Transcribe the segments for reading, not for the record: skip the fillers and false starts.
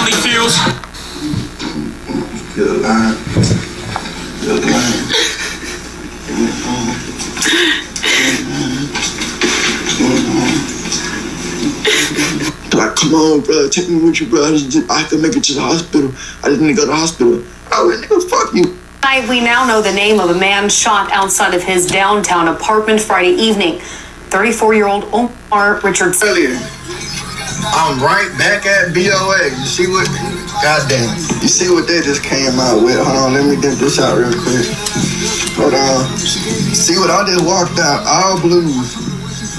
he feels? Good line. Good line. Like, come on, bro, take me with you, bro. I can make it to the hospital. I just need to go to the hospital. I went, nigga, fuck you. We now know the name of a man shot outside of his downtown apartment Friday evening. 34-year-old Omar Richardson. Earlier, I'm right back at BOA. You see what? Goddamn. You see what they just came out with? Hold on, let me get this out real quick. Hold on. See what I just walked out? All blues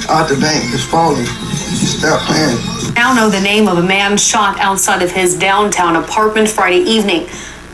out the bank. It's falling. Stop playing. Now know the name of a man shot outside of his downtown apartment Friday evening.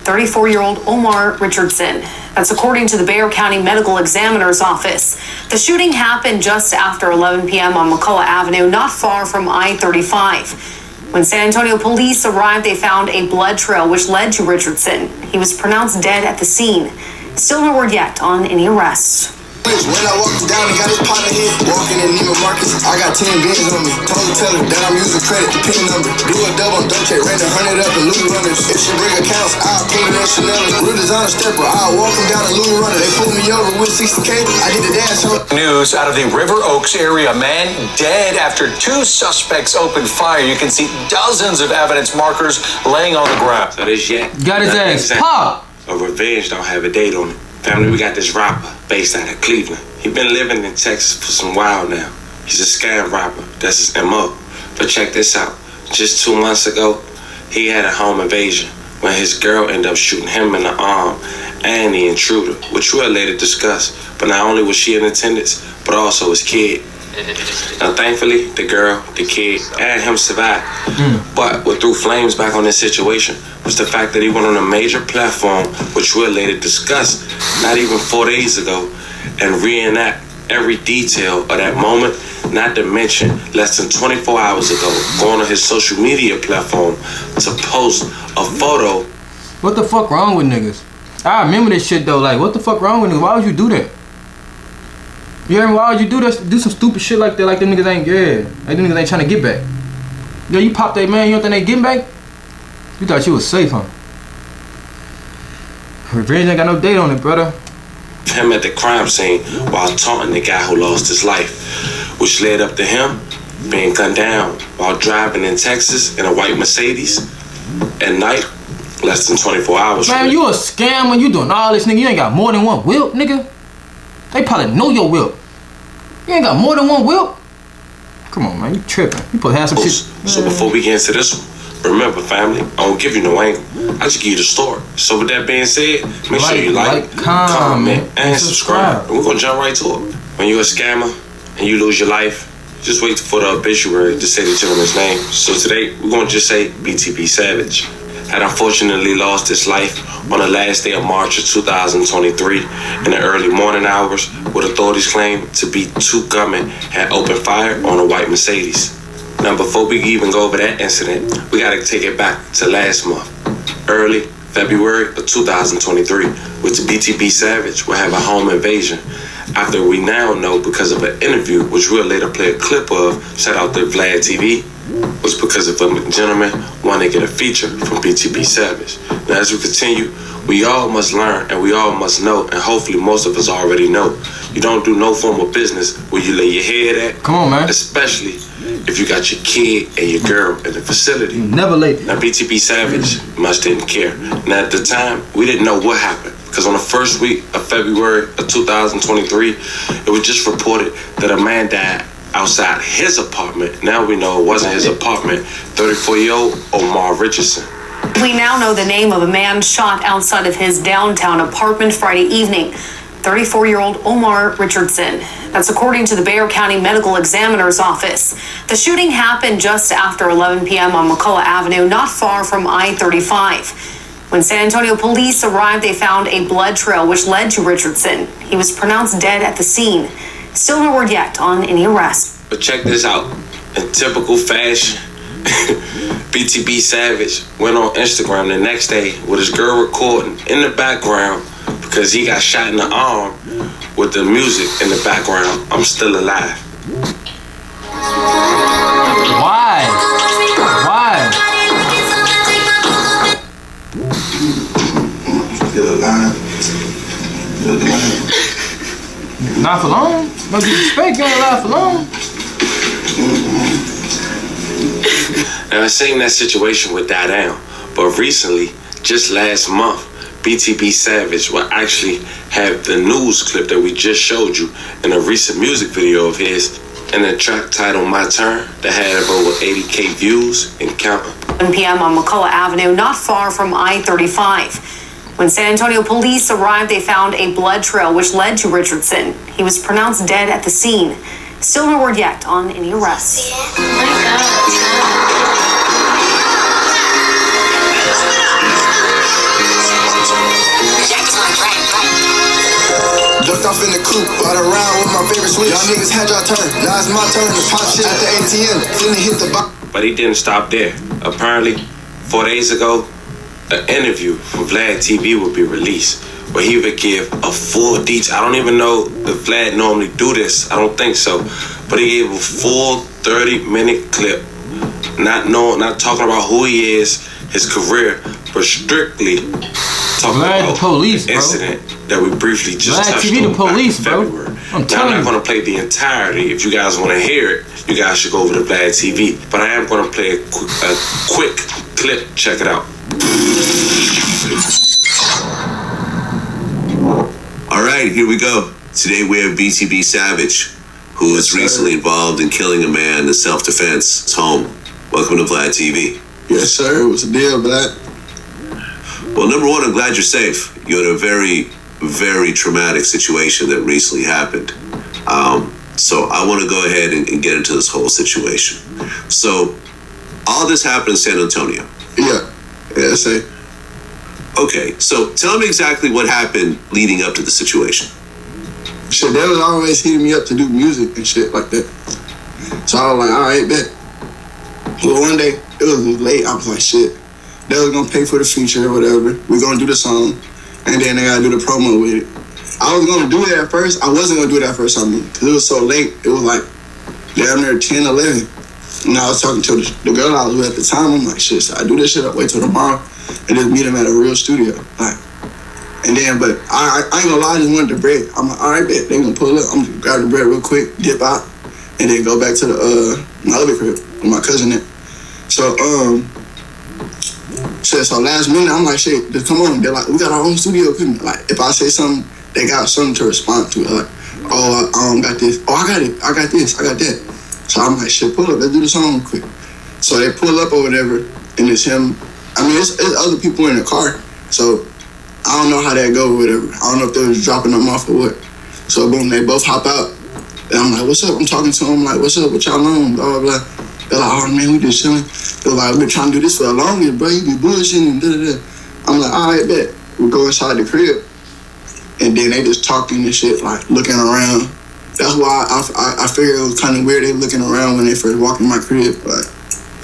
34-year-old Omar Richardson. That's according to the Bexar County Medical Examiner's Office. The shooting happened just after 11 p.m. on McCullough Avenue, not far from I-35. When San Antonio police arrived, they found a blood trail which led to Richardson. He was pronounced dead at the scene. Still no word yet on any arrests. When I walked down and got his partner hit, walking in Neiman Marcus, I got 10 bins on me. Told the teller that I'm using credit, the PIN number. Do a double on Dolce, ran 100 up in Louis Runners. If she bring accounts, I'll pull it on Chanel. Real designer stepper, I'll walk him down in Louis Runners. They pulled me over with 60K, I did the dash on. News out of the River Oaks area. A man dead after two suspects opened fire. You can see dozens of evidence markers laying on the ground. So this yet got his ass popped. A revenge don't have a date on it. Family, we got this rapper based out of Cleveland. He been living in Texas for some while now. He's a scam rapper. That's his MO. But check this out. Just 2 months ago, he had a home invasion when his girl ended up shooting him in the arm and the intruder, which we'll later discuss. But not only was she in attendance, but also his kid. Now, thankfully, the girl, the kid, and him survived. But what threw flames back on this situation was the fact that he went on a major platform, which we'll later discuss, not even 4 days ago, and reenact every detail of that moment, not to mention less than 24 hours ago, going on his social media platform to post a photo. What the fuck wrong with niggas? I remember this shit though, like, what the fuck wrong with niggas? Why would you do that? You hear me? Why would you do this? Do some stupid shit like that, like them niggas ain't good. Like them niggas ain't trying to get back. Yo, you popped that man, you don't think they getting back? You thought you was safe, huh? Revenge ain't got no date on it, brother. Him at the crime scene while taunting the guy who lost his life, which led up to him being gunned down while driving in Texas in a white Mercedes at night, less than 24 hours. Man, you a scammer, you doing all this, nigga. You ain't got more than one whip, nigga. They probably know your whip. You ain't got more than one whip. Come on, man, you tripping. You supposed to have some shit. So before we get into this one, remember, family, I don't give you no angle. I just give you the story. So with that being said, make sure you like, comment, and subscribe. We're gonna jump right to it. When you're a scammer and you lose your life, just wait for the obituary to say the gentleman's name. So today, we're gonna just say BTB Savage had unfortunately lost his life on the last day of March of 2023 in the early morning hours, with authorities claim to be two gunmen had opened fire on a white Mercedes. Now, before we even go over that incident, we gotta take it back to last month, early February of 2023, which BTB Savage will have a home invasion. After we now know, because of an interview, which we'll later play a clip of, shout out to Vlad TV, was because of a gentleman wanting to get a feature from BTB Savage. Now, as we continue, we all must learn and we all must know, and hopefully most of us already know, you don't do no form of business where you lay your head at. Come on, man. Especially if you got your kid and your girl in the facility. Never late. Now, BTB Savage much didn't care. Now, at the time, we didn't know what happened, because on the first week of February of 2023, it was just reported that a man died outside his apartment. Now we know it wasn't his apartment. 34-year-old Omar Richardson. We now know the name of a man shot outside of his downtown apartment Friday evening. 34-year-old Omar Richardson. That's according to the Bexar County Medical Examiner's Office. The shooting happened just after 11 p.m. on McCullough Avenue, not far from I-35. When San Antonio police arrived, they found a blood trail which led to Richardson. He was pronounced dead at the scene. Still no word yet on any arrest. But check this out. In typical fashion, BTB Savage went on Instagram the next day with his girl recording in the background, because he got shot in the arm, with the music in the background, "I'm Still Alive." Why? Why? lie for long. No disrespect, you ain't lie for long. Now, I seen that situation would die down, but recently, just last month, BTB Savage will actually have the news clip that we just showed you in a recent music video of his, and the track titled My Turn that had over 80K views and counting. 1 p.m. on McCullough Avenue, not far from I-35. When San Antonio police arrived, they found a blood trail which led to Richardson. He was pronounced dead at the scene. Still no word yet on any arrests. Oh my God. Ducked off in the coupe, ride around with my favorite switch. Y'all niggas had y'all turn. Now it's my turn to pop shit at the ATM. Finna hit the box. But he didn't stop there. Apparently, 4 days ago, an interview from Vlad TV would be released where he would give a full detail. I don't even know if Vlad normally do this. I don't think so. But he gave a full 30-minute clip. Not talking about who he is, his career, but strictly talking Vlad about the police, the incident that we briefly just Vlad touched TV on the police, back in bro. February. I'm Now, telling I'm you. not going to play the entirety. If you guys want to hear it, you guys should go over to Vlad TV. But I am going to play a quick clip. Check it out. All right, here we go. Today we have BTB Savage, who was recently involved in killing a man in self-defense. His home. Welcome to Vlad TV. Yes, sir. What's the deal, Black? Well, number one, I'm glad you're safe. You're in a very, very traumatic situation that recently happened. So I want to go ahead and get into this whole situation. So all this happened in San Antonio. Yeah, that's it. Okay, so tell me exactly what happened leading up to the situation. Shit, they was always hitting me up to do music and shit like that. So I was like, all right, bet. Well, one day, it was late. I was like, shit, they was gonna pay for the feature or whatever. We gonna do the song, and then they gotta do the promo with it. I was gonna do it at first. I wasn't gonna do it at first, because it was so late. It was like down there 10, 11. And I was talking to the girl I was with at the time. I'm like, shit, should I do this shit? I'll wait till tomorrow and just meet him at a real studio. Like, and then, but I ain't gonna lie, I just wanted the bread. I'm like, all right, bet. They gonna pull up. I'm gonna grab the bread real quick, dip out, and then go back to the my other crib with my cousin there. So, so last minute, I'm like, shit, just come on. They're like, we got our own studio equipment. Like, if I say something, they got something to respond to. Like, oh, I got this. Oh, I got it. I got this. I got that. So I'm like, shit, pull up. Let's do the song real quick. So they pull up or whatever, and it's him. I mean, it's other people in the car. So I don't know how that go or whatever. I don't know if they was dropping them off or what. So boom, they both hop out. And I'm like, what's up? I'm talking to them. I'm like, what's up? What y'all on? Blah, blah, blah. They're like, oh man, we just chilling. They're like, I've been trying to do this for the longest, bro. You be bullshitting and da-da-da. I'm like, all right, bet. We go inside the crib. And then they just talking and shit, like looking around. That's why I figured it was kind of weird they looking around when they first walked in my crib, like,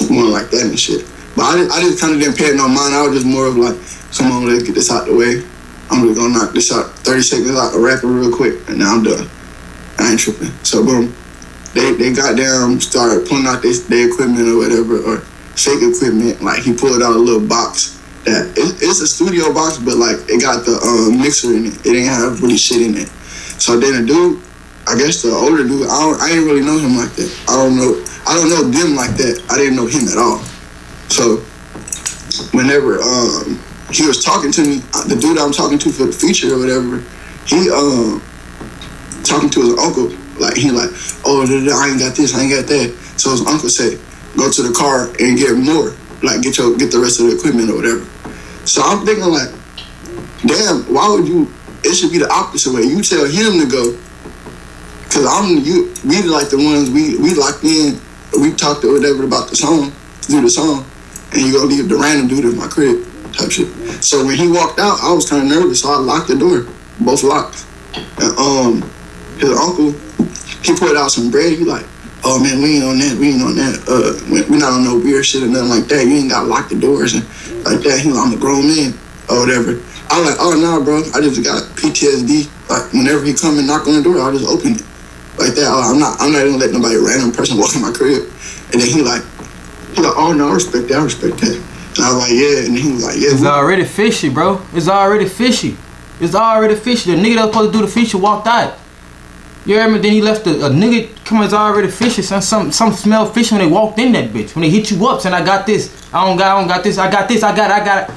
going like that and shit. But I just kind of didn't pay it no mind. I was just more of like, come on, let's get this out the way. I'm just gonna knock this out, 30 seconds out, rap it real quick, and now I'm done. I ain't tripping. So boom, they got down, started pulling out their equipment or whatever, or fake equipment. Like he pulled out a little box that it's a studio box, but like it got the mixer in it. It didn't have really shit in it. So then the dude, I guess the older dude, I didn't really know him like that. I don't know them like that. I didn't know him at all. So whenever he was talking to me, the dude I'm talking to for the feature or whatever, he talking to his uncle, like he like, oh, I ain't got this, I ain't got that. So his uncle said, go to the car and get more, like get the rest of the equipment or whatever. So I'm thinking like, damn, why would you? It should be the opposite way. You tell him to go. Cause we like the ones we locked in, we talked or whatever about the song, do the song, and you gonna leave the random dude in my crib type shit. So when he walked out, I was kind of nervous, so I locked the door, both locked. And his uncle, he put out some bread. He like, oh man, we ain't on that. We not on no weird shit or nothing like that. You ain't gotta lock the doors and like that. He like, I'm a grown man or whatever. I was like, oh nah, bro, I just got PTSD. Like whenever he come and knock on the door, I'll just open it. Like that, I'm not gonna let nobody random person walk in my crib. And then he like, oh no, I respect that. And I was like, yeah. And then he was like, yeah. It's already fishy, bro. It's already fishy. The nigga that was supposed to do the feature walked out. You hear me? Then he left a nigga come as already fishy. Some smell fish when they walked in that bitch. When they hit you up saying I got this. I don't got this. I got this. I got it.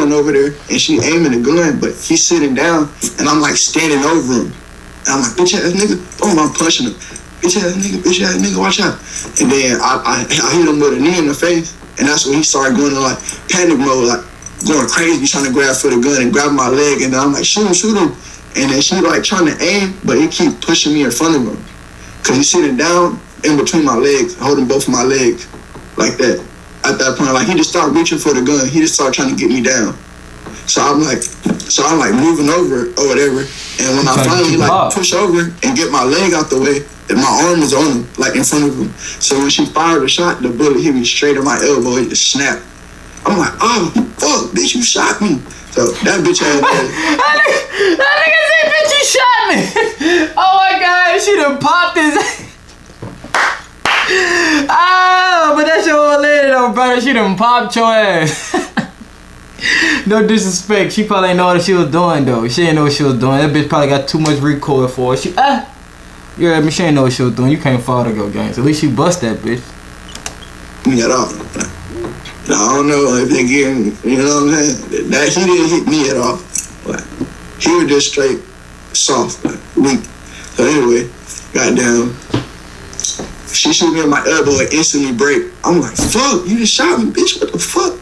going over there, and she aiming the gun, but he's sitting down, and I'm like standing over him. And I'm like, bitch ass nigga, boom, I'm punching him. Bitch ass nigga, watch out. And then I hit him with a knee in the face, and that's when he started going in like panic mode, like going crazy, trying to grab for the gun and grab my leg, and then I'm like, shoot him. And then she like trying to aim, but he keep pushing me in front of him. Cause he's sitting down in between my legs, holding both of my legs like that. At that point, like he just started reaching for the gun. He just started trying to get me down. So I'm like moving over or whatever. And when I finally like push over and get my leg out the way, and my arm was on him, like in front of him. So when she fired the shot, the bullet hit me straight on my elbow. It just snapped. I'm like, oh fuck, bitch, you shot me. So that bitch ass. That nigga said, bitch, you shot me. Oh my God, she done popped his. Ah, but that's your old lady though, brother. She done popped your ass. No disrespect. She probably ain't know what she was doing though. She ain't know what she was doing. That bitch probably got too much recoil for her. You heard me? She ain't know what she was doing. You can't follow the go gangs. At least you bust that bitch. Me at all. I don't know if they getting, you know what I'm saying? That he didn't hit me at all. Like, he was just straight soft, like, weak. So anyway, goddamn, she shoot me in my elbow and instantly break. I'm like, fuck, you just shot me, bitch, what the fuck?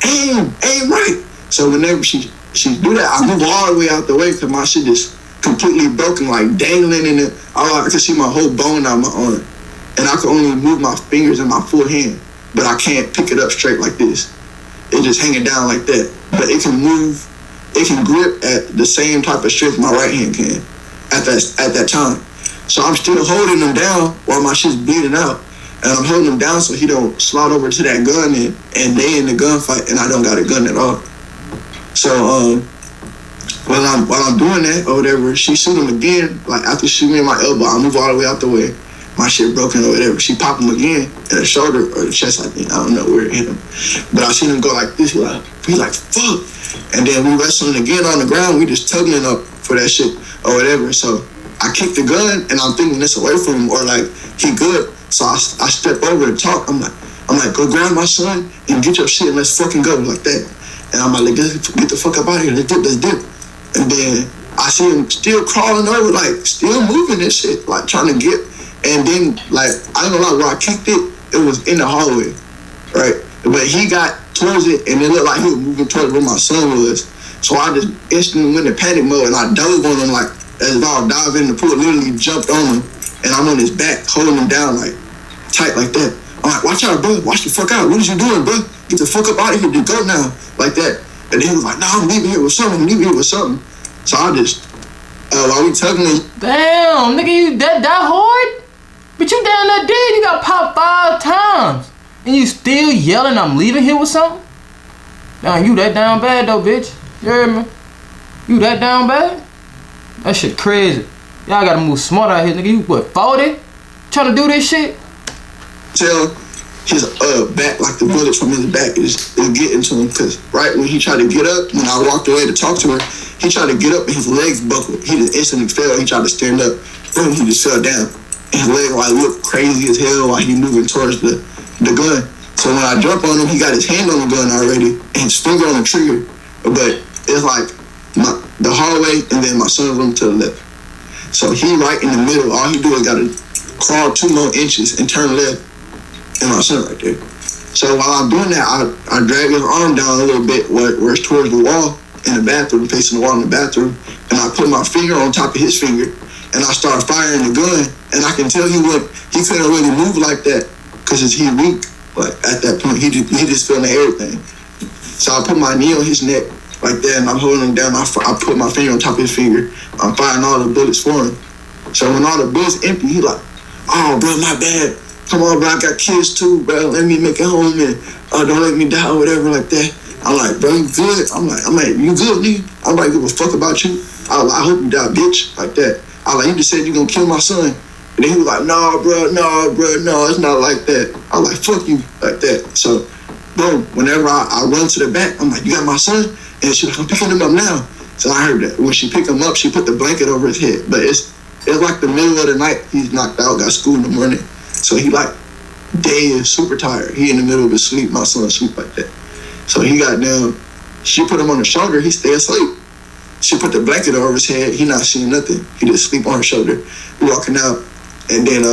Aim right. So whenever she do that, I move all the way out the way because my shit is completely broken, like dangling in it. I can see my whole bone out my arm. And I can only move my fingers in my full hand, but I can't pick it up straight like this. It's just hanging down like that. But it can move, it can grip at the same type of strength my right hand can at that time. So I'm still holding him down while my shit's bleeding out. And I'm holding him down so he don't slide over to that gun and they in the gunfight and I don't got a gun at all. So while I'm doing that or whatever, she shoot him again. Like after she shoot me in my elbow, I move all the way out the way. My shit broken or whatever. She pop him again in the shoulder or the chest, I think. I don't know where it hit him. But I seen him go like this. He like, fuck. And then we wrestling again on the ground. We just tugging up for that shit or whatever. So I kick the gun and I'm thinking this away from him or like he good. So I step over to talk. I'm like, go grab my son and get your shit and let's fucking go like that. And I'm like, get the fuck up out of here. Let's dip. And then I see him still crawling over, like still moving this shit, like trying to get. And then like I don't know where I kicked it. It was in the hallway, right? But he got towards it and it looked like he was moving towards where my son was. So I just instantly went in panic mode and I dove on him like as if I was diving in the pool. Literally jumped on him and I'm on his back holding him down like tight like that. I'm like, watch out, bro. Watch the fuck out. What is you doing, bro? Get the fuck up out of here. Just go now. Like that. And then he was like, nah, I'm leaving here with something. So I just, while we tugging it. Damn, nigga, you that hard? But you down that dead. You got popped 5 times. And you still yelling, I'm leaving here with something? Damn, you that down bad though, bitch. You heard me? You that down bad? That shit crazy. Y'all gotta move smart out here, nigga. You what, 40? Trying to do this shit? Tell his back, like the bullets from his back is getting to him. Cause right when he tried to get up, when I walked away to talk to her, he tried to get up and his legs buckled. He just instantly fell. He tried to stand up, boom, he just fell down. And his leg like looked crazy as hell while he moving towards the gun. So when I jump on him, he got his hand on the gun already and his finger on the trigger. But it's like the hallway and then my son's room to the left. So he right in the middle. All he do is gotta crawl 2 more inches and turn left. And my son right there. So while I'm doing that, I drag his arm down a little bit where it's towards the wall in the bathroom, facing the wall in the bathroom, and I put my finger on top of his finger, and I start firing the gun, and I can tell he couldn't really move like that because he weak. But at that point, he just feeling everything. So I put my knee on his neck like that, and I'm holding him down. I put my finger on top of his finger. I'm firing all the bullets for him. So when all the bullets empty, he like, oh, bro, my bad. Come on, bro, I got kids too, bro. Let me make it home and don't let me die or whatever like that. I'm like, bro, you good? I'm like, you good, nigga? I'm like, give a fuck about you. I hope you die, bitch, like that. I like, you just said you gonna kill my son. And then he was like, no, it's not like that. I was like, fuck you, like that. So, boom, whenever I run to the back, I'm like, you got my son? And she's like, I'm picking him up now. So I heard that. When she picked him up, she put the blanket over his head. But it's like the middle of the night. He's knocked out, got school in the morning. So he like, day is super tired. He in the middle of his sleep. My son sleep like that. So he got down. She put him on the shoulder. He stay asleep. She put the blanket over his head. He not seeing nothing. He just sleep on her shoulder. We walking out, and then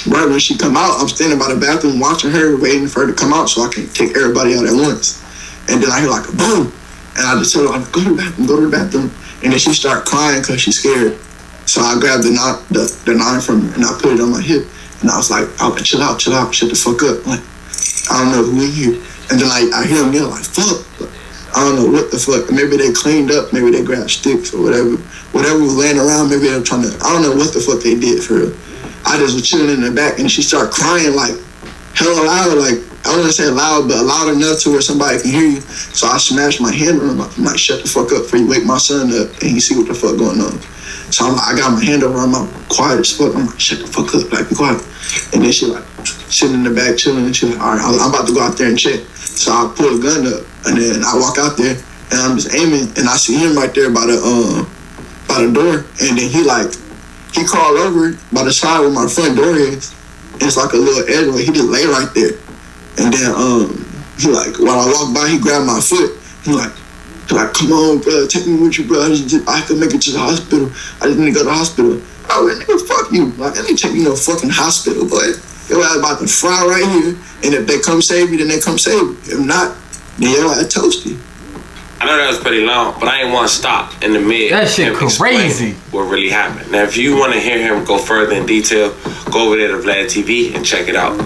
right when she come out, I'm standing by the bathroom watching her, waiting for her to come out so I can take everybody out at once. And then I hear like a boom, and I just told her, go to the bathroom, go to the bathroom. And then she start crying because she's scared. So I grabbed the knife from her and I put it on my hip. And I was like, oh, chill out, shut the fuck up. Like, I don't know who in here. And then I hear them yell like, fuck. I don't know what the fuck. Maybe they cleaned up, maybe they grabbed sticks or whatever. Whatever was laying around, maybe they were trying to, I don't know what the fuck they did for real. I just was chilling in the back and she started crying like hella loud, like, I wouldn't say loud, but loud enough to where somebody can hear you. So I smashed my hand on him. I'm like, shut the fuck up before you wake my son up and you see what the fuck going on. So I'm like, I got my hand over him. I'm quiet as fuck. I'm like, shut the fuck up, like, be quiet. And then she like, sitting in the back, chilling, and she like, all right, I'm about to go out there and check. So I pull the gun up, and then I walk out there, and I'm just aiming, and I see him right there by the door, and then he crawled over by the side where my front door is. And it's like a little edge where he just lay right there. And then he like, while I walk by, he grabbed my foot. He like, come on, bro, take me with you, bro. I can make it to the hospital. I just need to go to the hospital. Oh, nigga, fuck you. Like, I didn't take you no fucking hospital, boy. Your ass about to fry right here. And if they come save you, then they come save you. If not, then your ass toasty. I know that was pretty long, but I ain't want to stop in the mid. That shit crazy. What really happened. Now, if you want to hear him go further in detail, go over there to Yungin3Tv and check it out.